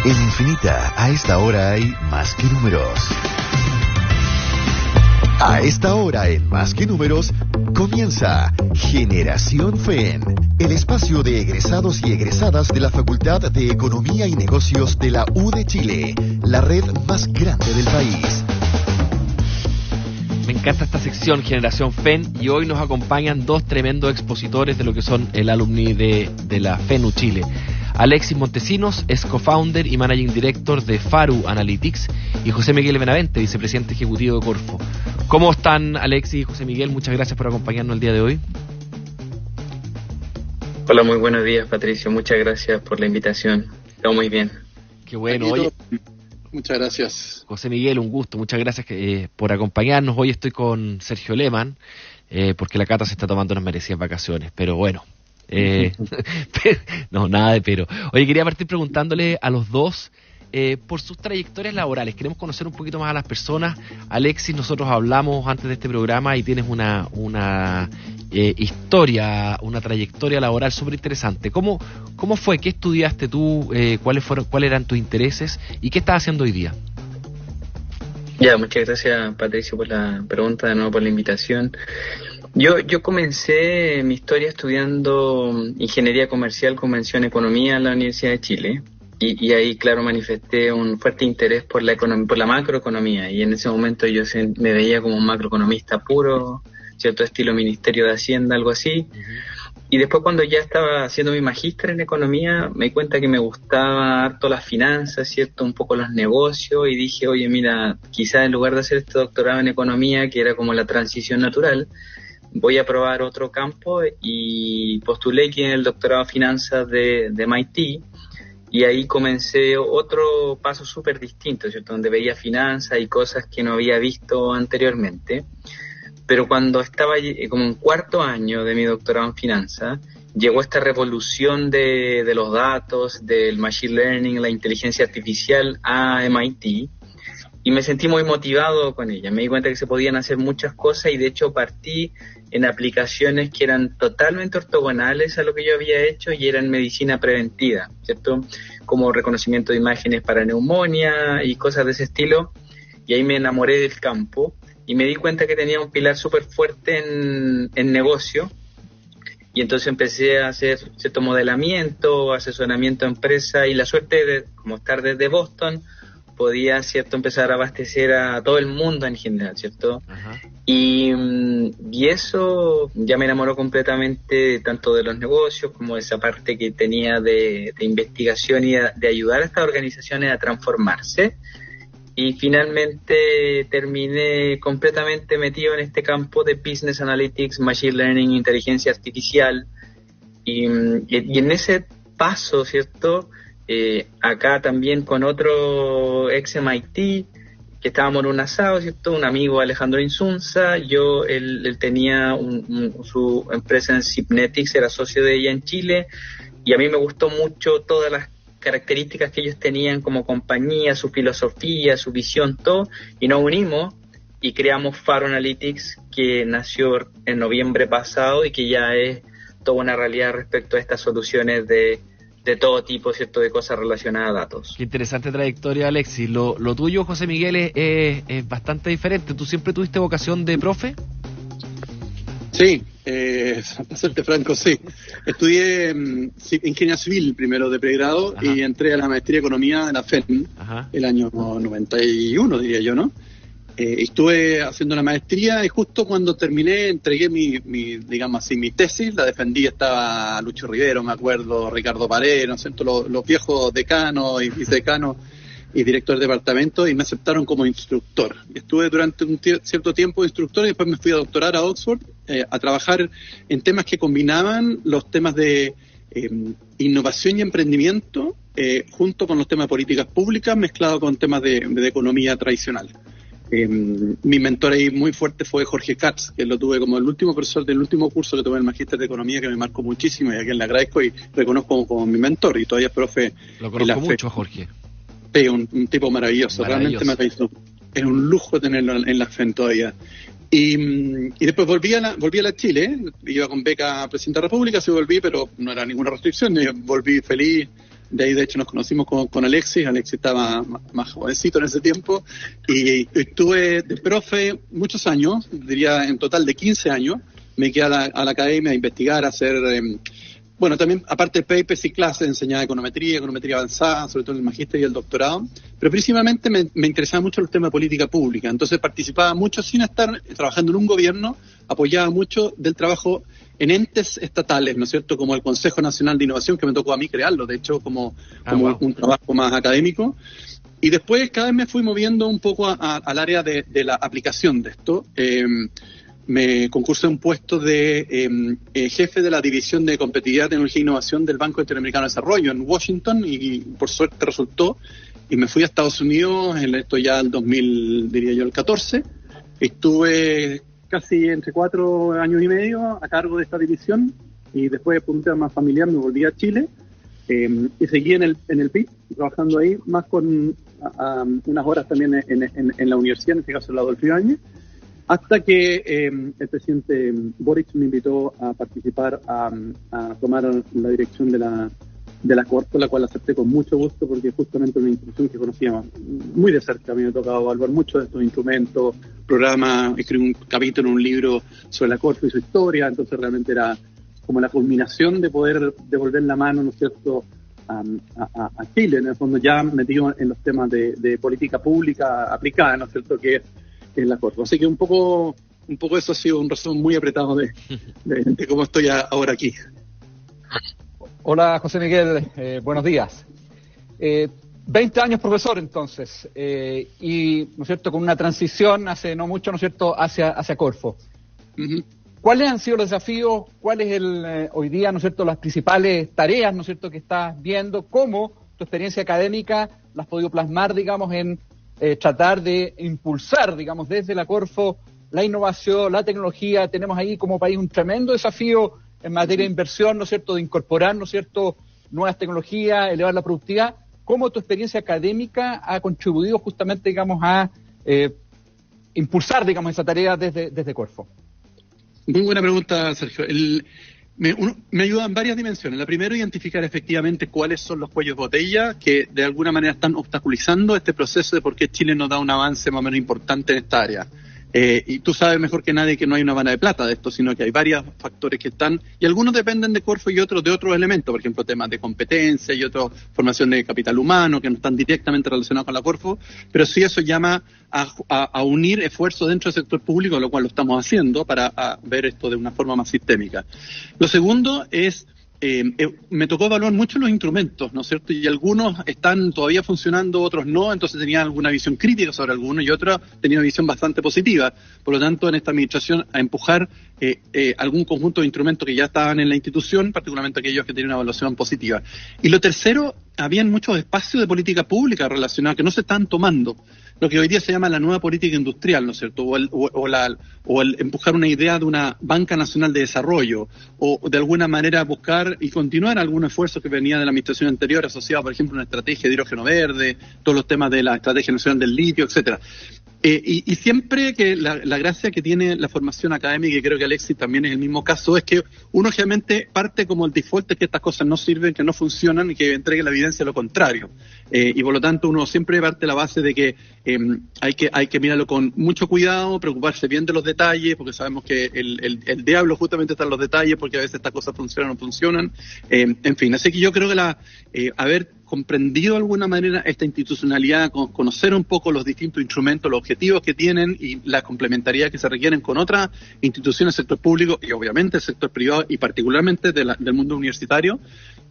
En Infinita, a esta hora hay más que números. A esta hora en Más que Números, comienza Generación FEN, el espacio de egresados y egresadas de la Facultad de Economía y Negocios de la U de Chile, la red más grande del país. Me encanta esta sección, Generación FEN, y hoy nos acompañan dos tremendos expositores de lo que son el alumni de la FENU Chile. Alexis Montesinos es co-founder y managing director de Faru Analytics, y José Miguel Benavente, vicepresidente ejecutivo de Corfo. ¿Cómo están, Alexis y José Miguel? Muchas gracias por acompañarnos el día de hoy. Hola, muy buenos días, Patricio. Muchas gracias por la invitación. Estamos muy bien. Qué bueno. Oye, muchas gracias. José Miguel, un gusto. Muchas gracias por acompañarnos. Hoy estoy con Sergio Lehmann, porque la Cata se está tomando unas merecidas vacaciones, pero bueno. No, nada de pero. Oye, quería partir preguntándole a los dos por sus trayectorias laborales. Queremos conocer un poquito más a las personas. Alexis, nosotros hablamos antes de este programa y tienes una historia, una trayectoria laboral súper interesante. ¿Cómo fue? ¿Qué estudiaste tú? ¿Cuáles eran tus intereses? ¿Y qué estás haciendo hoy día? Ya, muchas gracias, Patricio, por la pregunta, de nuevo por la invitación. Yo comencé mi historia estudiando Ingeniería Comercial con mención Economía en la Universidad de Chile, y ahí, claro, manifesté un fuerte interés por la macroeconomía, y en ese momento yo me veía como un macroeconomista puro, cierto estilo Ministerio de Hacienda, algo así. Y después, cuando ya estaba haciendo mi magíster en Economía, me di cuenta que me gustaba harto las finanzas, cierto, un poco los negocios, y dije, oye, mira, quizás en lugar de hacer este doctorado en Economía, que era como la transición natural, voy a probar otro campo, y postulé aquí en el doctorado de finanzas de MIT, y ahí comencé otro paso súper distinto, ¿cierto? Donde veía finanzas y cosas que no había visto anteriormente. Pero cuando estaba como en cuarto año de mi doctorado en finanzas, llegó esta revolución de los datos, del machine learning, la inteligencia artificial a MIT, y me sentí muy motivado con ella. Me di cuenta que se podían hacer muchas cosas, y de hecho partí en aplicaciones que eran totalmente ortogonales a lo que yo había hecho, y eran medicina preventiva, ¿cierto? Como reconocimiento de imágenes para neumonía y cosas de ese estilo. Y ahí me enamoré del campo y me di cuenta que tenía un pilar súper fuerte en negocio. Y entonces empecé a hacer cierto modelamiento, asesoramiento a empresas, y la suerte de como estar desde Boston, podía, cierto, empezar a abastecer a todo el mundo en general, ¿cierto? Ajá. Y eso ya me enamoró completamente, tanto de los negocios como de esa parte que tenía de investigación y de ayudar a estas organizaciones a transformarse. Y finalmente terminé completamente metido en este campo de Business Analytics, Machine Learning, Inteligencia Artificial. Y en ese paso, ¿cierto?, acá también con otro ex MIT, que estábamos en un asado, ¿cierto? Un amigo, Alejandro Insunza, él tenía su empresa en Cybnetics, era socio de ella en Chile, y a mí me gustó mucho todas las características que ellos tenían como compañía, su filosofía, su visión, todo, y nos unimos y creamos Faru Analytics, que nació en noviembre pasado y que ya es toda una realidad respecto a estas soluciones de todo tipo, ¿cierto?, de cosas relacionadas a datos. Qué interesante trayectoria, Alexis. Lo tuyo, José Miguel, es bastante diferente. ¿Tú siempre tuviste vocación de profe? Sí, para serte franco, sí. Estudié Ingeniería Civil primero de pregrado. Ajá. Y entré a la maestría de Economía en la FEN. Ajá. El año 91, diría yo, ¿no? Estuve haciendo la maestría, y justo cuando terminé entregué digamos así, mi tesis, la defendí, estaba Lucho Rivero, me acuerdo, Ricardo Paredes, ¿no es cierto?, los viejos decanos y vicedecanos y director de departamento, y me aceptaron como instructor. Estuve durante un cierto tiempo de instructor, y después me fui a doctorar a Oxford, a trabajar en temas que combinaban los temas de innovación y emprendimiento, junto con los temas de políticas públicas, mezclado con temas de economía tradicional. Mi mentor ahí muy fuerte fue Jorge Katz, que lo tuve como el último profesor del último curso que tuve en el Magíster de Economía, que me marcó muchísimo y a quien le agradezco y reconozco como mi mentor, y todavía es profe. Lo conozco mucho a Jorge. Sí, un tipo maravilloso, realmente maravilloso. Es un lujo tenerlo en la FEN todavía. Y después volví a la Chile, iba con beca a Presidente de la República, sí volví, pero no era ninguna restricción, volví feliz De ahí, de hecho, nos conocimos con Alexis. Alexis estaba más jovencito en ese tiempo. Y estuve de profe muchos años, diría en total de 15 años. Me quedé a la academia a investigar, a hacer... bueno, también, aparte de papers y clases, enseñaba econometría avanzada, sobre todo en el magíster y el doctorado. Pero principalmente me interesaban mucho los temas de política pública. Entonces participaba mucho sin estar trabajando en un gobierno, apoyaba mucho del trabajo en entes estatales, ¿no es cierto? Como el Consejo Nacional de Innovación, que me tocó a mí crearlo, de hecho, como un trabajo más académico. Y después cada vez me fui moviendo un poco al área de la aplicación de esto. Me concursé un puesto de jefe de la División de Competitividad, Tecnología e Innovación del Banco Interamericano de Desarrollo en Washington, y por suerte resultó. Y me fui a Estados Unidos, en esto ya el 2014. Estuve casi entre 4 años y medio a cargo de esta división, y después por un tema más familiar me volví a Chile y seguí en el PIB, trabajando ahí, más con unas horas también en la universidad, en este caso el Adolfo Ibáñez, hasta que el presidente Boric me invitó a participar, a tomar la dirección de la Corfo, la cual acepté con mucho gusto, porque justamente una institución que conocíamos muy de cerca. A mí me ha tocado evaluar mucho de estos instrumentos, programas, escribí un capítulo en un libro sobre la Corfo y su historia, entonces realmente era como la culminación de poder devolver la mano, ¿no es cierto?, a Chile, en el fondo ya metido en los temas de política pública aplicada, ¿no es cierto?, que es la Corfo. Así que un poco eso ha sido un resumen muy apretado de cómo estoy ahora aquí. Hola, José Miguel, buenos días. 20 años profesor, entonces, y, ¿no es cierto?, con una transición hace no mucho, ¿no es cierto?, hacia Corfo. Uh-huh. ¿Cuáles han sido los desafíos? ¿Cuál es hoy día, ¿no es cierto?, las principales tareas, ¿no es cierto?, que estás viendo? ¿Cómo tu experiencia académica la has podido plasmar, digamos, en tratar de impulsar, digamos, desde la Corfo la innovación, la tecnología? Tenemos ahí como país un tremendo desafío en materia de inversión, ¿no es cierto?, de incorporar, ¿no es cierto?, nuevas tecnologías, elevar la productividad. ¿Cómo tu experiencia académica ha contribuido justamente, digamos, a impulsar, digamos, esa tarea desde Corfo? Muy buena pregunta, Sergio. Me ayuda en varias dimensiones. La primera, identificar efectivamente cuáles son los cuellos de botella que de alguna manera están obstaculizando este proceso de por qué Chile no da un avance más o menos importante en esta área. Y tú sabes mejor que nadie que no hay una bala de plata de esto, sino que hay varios factores que están, y algunos dependen de Corfo y otros de otros elementos, por ejemplo, temas de competencia y otros, formación de capital humano, que no están directamente relacionados con la Corfo, pero sí eso llama a unir esfuerzos dentro del sector público, lo cual lo estamos haciendo para ver esto de una forma más sistémica. Lo segundo es, me tocó evaluar mucho los instrumentos, ¿no es cierto? Y algunos están todavía funcionando, otros no, entonces tenía alguna visión crítica sobre algunos y otros tenía una visión bastante positiva. Por lo tanto, en esta administración, a empujar algún conjunto de instrumentos que ya estaban en la institución, particularmente aquellos que tenían una evaluación positiva. Y lo tercero, habían muchos espacios de política pública relacionados que no se están tomando. Lo que hoy día se llama la nueva política industrial, ¿no es cierto? O el empujar una idea de una banca nacional de desarrollo, o de alguna manera buscar y continuar algún esfuerzo que venía de la administración anterior, asociado, por ejemplo, a una estrategia de hidrógeno verde, todos los temas de la estrategia nacional del litio, etcétera. Y siempre que la gracia que tiene la formación académica, y creo que Alexis también es el mismo caso, es que uno generalmente parte como el default de que estas cosas no sirven, que no funcionan y que entregue la evidencia de lo contrario. Y por lo tanto uno siempre parte de la base de que hay que mirarlo con mucho cuidado, preocuparse bien de los detalles, porque sabemos que el diablo justamente está en los detalles, porque a veces estas cosas funcionan o no funcionan. En fin, así que yo creo que haber comprendido de alguna manera esta institucionalidad, conocer un poco los distintos instrumentos, los objetivos que tienen y la complementariedad que se requieren con otras instituciones del sector público y obviamente el sector privado y particularmente del mundo universitario,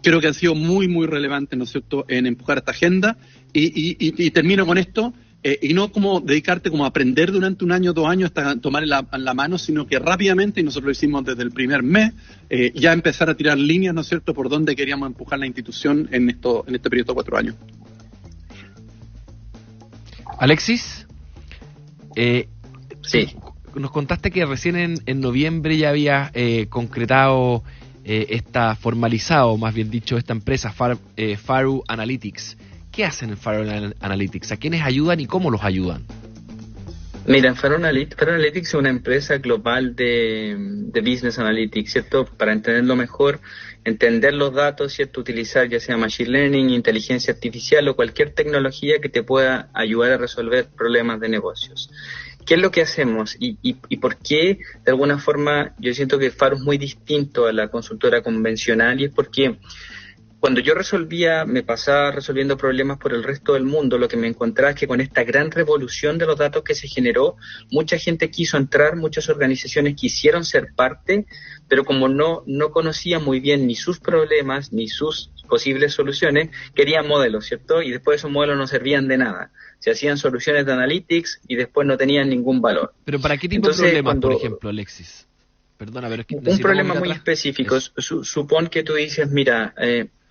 creo que han sido muy, muy relevantes, ¿no es cierto?, en empujar esta agenda. Y termino con esto. Y no como dedicarte como a aprender durante un año, 2 años hasta tomar la mano, sino que rápidamente, y nosotros lo hicimos desde el primer mes, ya empezar a tirar líneas, ¿no es cierto?, por dónde queríamos empujar la institución en este periodo de 4 años. Alexis, sí. Nos contaste que recién en noviembre ya habías concretado, formalizado, más bien dicho, esta empresa, Faru Analytics. ¿Qué hacen en Faru Analytics? ¿A quiénes ayudan y cómo los ayudan? Mira, Faro Analytics es una empresa global de Business Analytics, ¿cierto? Para entenderlo mejor, entender los datos, ¿cierto? Utilizar ya sea Machine Learning, inteligencia artificial o cualquier tecnología que te pueda ayudar a resolver problemas de negocios. ¿Qué es lo que hacemos? ¿Y por qué, de alguna forma, yo siento que Faro es muy distinto a la consultora convencional? Y es porque cuando yo me pasaba resolviendo problemas por el resto del mundo, lo que me encontraba es que con esta gran revolución de los datos que se generó, mucha gente quiso entrar, muchas organizaciones quisieron ser parte, pero como no conocían muy bien ni sus problemas, ni sus posibles soluciones, querían modelos, ¿cierto? Y después esos modelos no servían de nada. Se hacían soluciones de analytics y después no tenían ningún valor. ¿Pero para qué tipo de problemas, por ejemplo, Alexis? Perdona, pero es que un problema muy específico. Supón que tú dices, mira,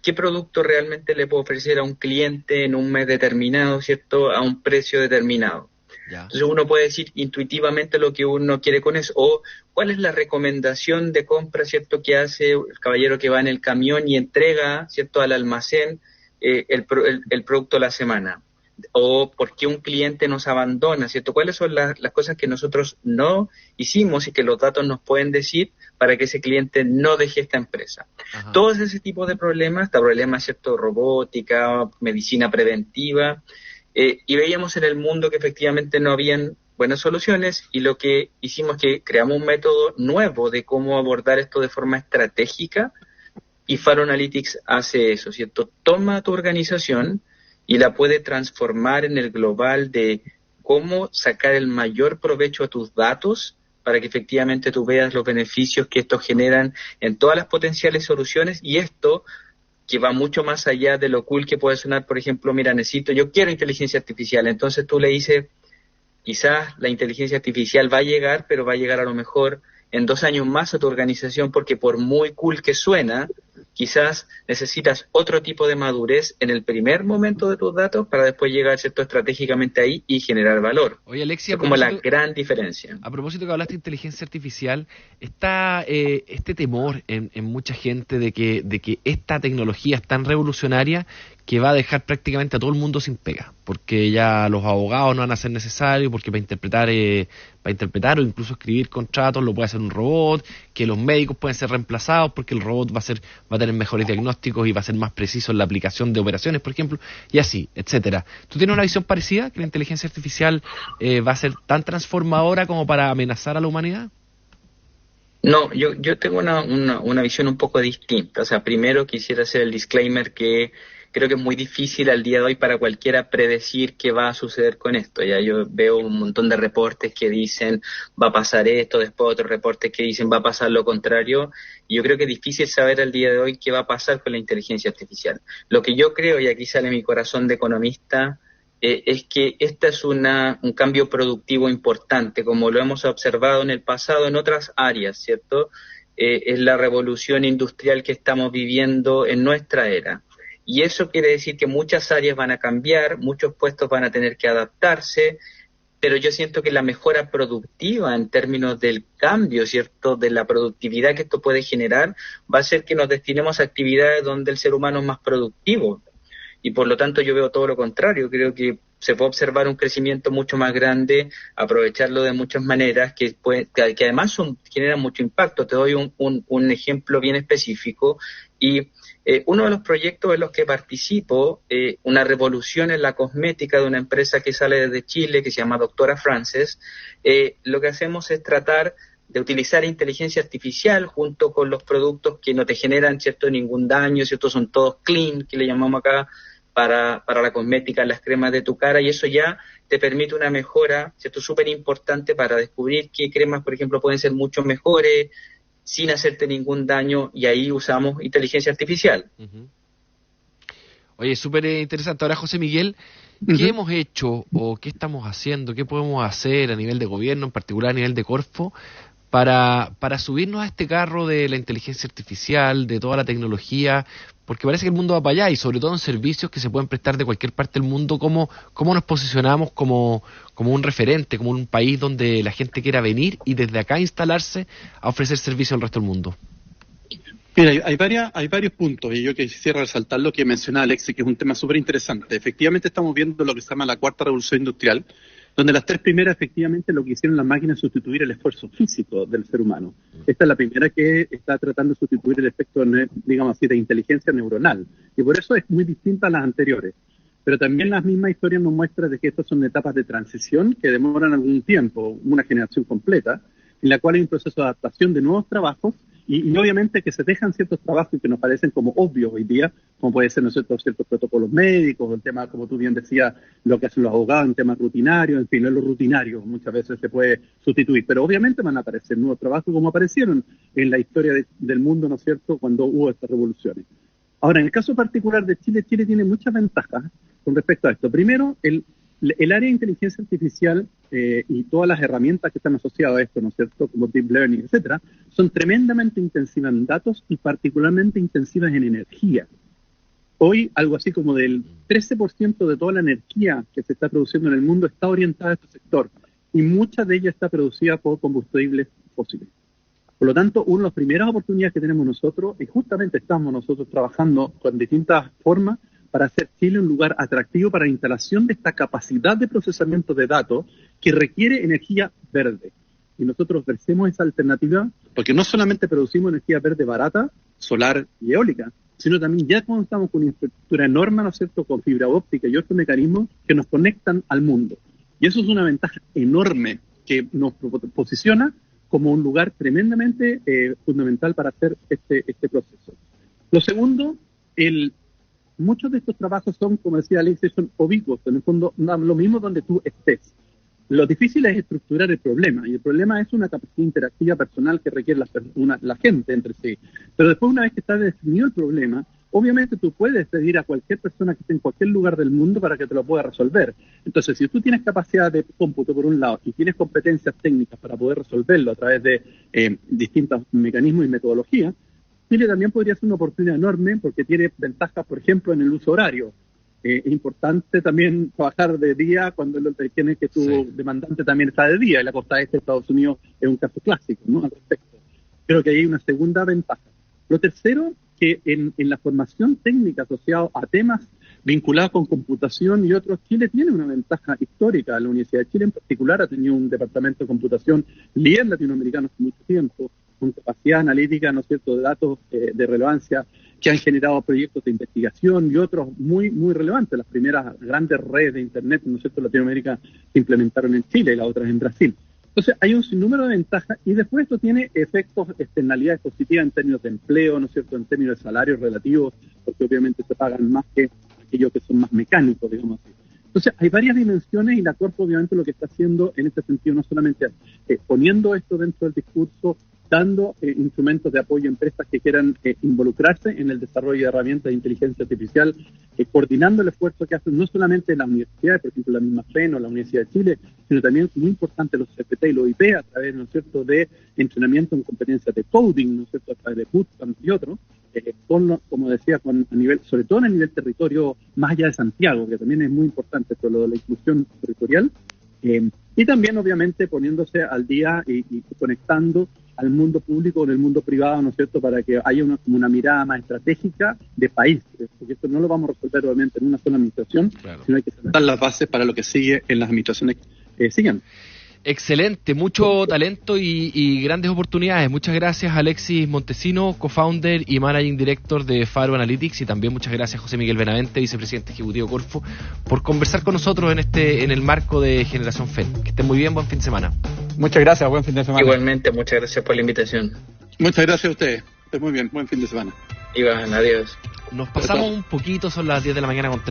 ¿qué producto realmente le puedo ofrecer a un cliente en un mes determinado, ¿cierto? A un precio determinado. Ya. Entonces uno puede decir intuitivamente lo que uno quiere con eso, o cuál es la recomendación de compra, ¿cierto?, que hace el caballero que va en el camión y entrega, ¿cierto?, al almacén el producto a la semana. O por qué un cliente nos abandona, ¿cierto? ¿Cuáles son las cosas que nosotros no hicimos y que los datos nos pueden decir para que ese cliente no deje esta empresa? Ajá. Todos ese tipo de problemas, ¿cierto? Robótica, medicina preventiva, y veíamos en el mundo que efectivamente no habían buenas soluciones, y lo que hicimos es que creamos un método nuevo de cómo abordar esto de forma estratégica, y Faro Analytics hace eso, ¿cierto? Toma tu organización y la puede transformar en el global de cómo sacar el mayor provecho a tus datos para que efectivamente tú veas los beneficios que estos generan en todas las potenciales soluciones, y esto que va mucho más allá de lo cool que puede sonar, por ejemplo, mira, yo quiero inteligencia artificial, entonces tú le dices, quizás la inteligencia artificial va a llegar, pero va a llegar a lo mejor en 2 años más a tu organización, porque por muy cool que suena, quizás necesitas otro tipo de madurez en el primer momento de tus datos para después llegar, ¿cierto?, estratégicamente ahí y generar valor. Oye, Alexia, es como la gran diferencia. A propósito que hablaste de inteligencia artificial, está este temor en mucha gente de que esta tecnología es tan revolucionaria que va a dejar prácticamente a todo el mundo sin pega, porque ya los abogados no van a ser necesarios, porque para interpretar o incluso escribir contratos lo puede hacer un robot, que los médicos pueden ser reemplazados porque el robot va a tener mejores diagnósticos y va a ser más preciso en la aplicación de operaciones, por ejemplo, y así, etcétera. ¿Tú tienes una visión parecida, que la inteligencia artificial va a ser tan transformadora como para amenazar a la humanidad? No, yo tengo una visión un poco distinta. O sea, primero quisiera hacer el disclaimer que creo que es muy difícil al día de hoy para cualquiera predecir qué va a suceder con esto. Ya yo veo un montón de reportes que dicen va a pasar esto, después otros reportes que dicen va a pasar lo contrario. Y yo creo que es difícil saber al día de hoy qué va a pasar con la inteligencia artificial. Lo que yo creo, y aquí sale mi corazón de economista, es que este es un cambio productivo importante, como lo hemos observado en el pasado en otras áreas, ¿cierto? Es la revolución industrial que estamos viviendo en nuestra era. Y eso quiere decir que muchas áreas van a cambiar, muchos puestos van a tener que adaptarse, pero yo siento que la mejora productiva en términos del cambio, ¿cierto?, de la productividad que esto puede generar, va a ser que nos destinemos a actividades donde el ser humano es más productivo. Y por lo tanto yo veo todo lo contrario, creo que se puede observar un crecimiento mucho más grande, aprovecharlo de muchas maneras que además generan mucho impacto. Te doy un ejemplo bien específico, y uno de los proyectos en los que participo, una revolución en la cosmética de una empresa que sale desde Chile, que se llama Doctora Frances, lo que hacemos es tratar de utilizar inteligencia artificial junto con los productos que no te generan, ¿cierto?, ningún daño, ¿cierto?, son todos clean, que le llamamos acá, para la cosmética, las cremas de tu cara, y eso ya te permite una mejora, ¿cierto?, súper importante para descubrir qué cremas, por ejemplo, pueden ser mucho mejores, sin hacerte ningún daño, y ahí usamos inteligencia artificial. Uh-huh. Oye, súper interesante. Ahora, José Miguel, ¿qué hemos hecho o qué estamos haciendo, qué podemos hacer a nivel de gobierno, en particular a nivel de Corfo, para subirnos a este carro de la inteligencia artificial, de toda la tecnología? Porque parece que el mundo va para allá, y sobre todo en servicios que se pueden prestar de cualquier parte del mundo. ¿Cómo nos posicionamos como un referente, como un país donde la gente quiera venir y desde acá instalarse a ofrecer servicio al resto del mundo? Mira, hay varios puntos, y yo quisiera resaltar lo que mencionaba Alexis, que es un tema súper interesante. Efectivamente estamos viendo lo que se llama la cuarta revolución industrial, donde las 3 primeras efectivamente lo que hicieron las máquinas es sustituir el esfuerzo físico del ser humano. Esta es la primera que está tratando de sustituir el efecto, digamos así, de inteligencia neuronal, y por eso es muy distinta a las anteriores. Pero también las mismas historias nos muestran de que estas son etapas de transición que demoran algún tiempo, una generación completa, en la cual hay un proceso de adaptación de nuevos trabajos y obviamente que se dejan ciertos trabajos que nos parecen como obvios hoy día, como puede ser, ¿no es cierto?, ciertos protocolos médicos, el tema, como tú bien decías, lo que hacen los abogados en temas rutinarios, en fin, lo rutinario muchas veces se puede sustituir, pero obviamente van a aparecer nuevos trabajos como aparecieron en la historia del mundo, ¿no es cierto?, cuando hubo estas revoluciones. Ahora, en el caso particular de Chile, Chile tiene muchas ventajas con respecto a esto. Primero, el área de inteligencia artificial y todas las herramientas que están asociadas a esto, ¿no es cierto?, como Deep Learning, etcétera, son tremendamente intensivas en datos y particularmente intensivas en energía. Hoy, algo así como del 13% de toda la energía que se está produciendo en el mundo está orientada a este sector y mucha de ella está producida por combustibles fósiles. Por lo tanto, una de las primeras oportunidades que tenemos nosotros, y justamente estamos nosotros trabajando con distintas formas para hacer Chile un lugar atractivo para la instalación de esta capacidad de procesamiento de datos que requiere energía verde. Y nosotros ofrecemos esa alternativa porque no solamente producimos energía verde barata, solar y eólica, sino también ya contamos con una infraestructura enorme, ¿no es cierto?, con fibra óptica y otros mecanismos que nos conectan al mundo. Y eso es una ventaja enorme que nos posiciona como un lugar tremendamente fundamental para hacer este proceso. Lo segundo, muchos de estos trabajos son, como decía Alexis, son ubicuos, en el fondo lo mismo donde tú estés. Lo difícil es estructurar el problema, y el problema es una capacidad interactiva personal que requiere la gente entre sí. Pero después, una vez que está definido el problema, obviamente tú puedes pedir a cualquier persona que esté en cualquier lugar del mundo para que te lo pueda resolver. Entonces, si tú tienes capacidad de cómputo por un lado y tienes competencias técnicas para poder resolverlo a través de distintos mecanismos y metodologías, Chile también podría ser una oportunidad enorme porque tiene ventajas, por ejemplo, en el uso horario. Es importante también trabajar de día cuando tienes que tu demandante también está de día, y la costa este de Estados Unidos es un caso clásico, ¿no?, al respecto. Creo que hay una segunda ventaja. Lo tercero, que en la formación técnica asociada a temas vinculados con computación y otros, Chile tiene una ventaja histórica. La Universidad de Chile en particular ha tenido un departamento de computación líder latinoamericano hace mucho tiempo, con capacidad analítica, ¿no es cierto?, de datos de relevancia, que han generado proyectos de investigación y otros muy, muy relevantes. Las primeras grandes redes de Internet, ¿no es cierto?, en Latinoamérica se implementaron en Chile y las otras en Brasil. Entonces, hay un sinnúmero de ventajas y después esto tiene efectos, externalidades positivas en términos de empleo, ¿no es cierto?, en términos de salarios relativos, porque obviamente se pagan más que aquellos que son más mecánicos, digamos así. Entonces, hay varias dimensiones y la Corfo obviamente lo que está haciendo en este sentido no solamente poniendo esto dentro del discurso, dando instrumentos de apoyo a empresas que quieran involucrarse en el desarrollo de herramientas de inteligencia artificial, coordinando el esfuerzo que hacen no solamente las universidades, por ejemplo la misma FEN o la Universidad de Chile, sino también, muy importante, los CPT y los IP a través, ¿no es cierto?, de entrenamiento en competencias de coding, ¿no es cierto?, a través de bootcamp y otros, como decía, a nivel, sobre todo a nivel territorio más allá de Santiago, que también es muy importante por lo de la inclusión territorial, y también obviamente poniéndose al día y conectando al mundo público con el mundo privado, ¿no es cierto?, para que haya una mirada más estratégica de país, porque esto no lo vamos a resolver obviamente en una sola administración, claro, sino hay que sentar las bases para lo que sigue en las administraciones siguientes. Excelente, mucho talento y grandes oportunidades. Muchas gracias, Alexis Montesino, co-founder y managing director de Faro Analytics, y también muchas gracias, José Miguel Benavente, vicepresidente ejecutivo Corfo, por conversar con nosotros en el marco de Generación FEN. Que estén muy bien, buen fin de semana. Muchas gracias, buen fin de semana. Igualmente, muchas gracias por la invitación. Muchas gracias a ustedes. Muy bien, buen fin de semana. Iván, adiós. Nos pasamos un poquito, son las 10 de la mañana con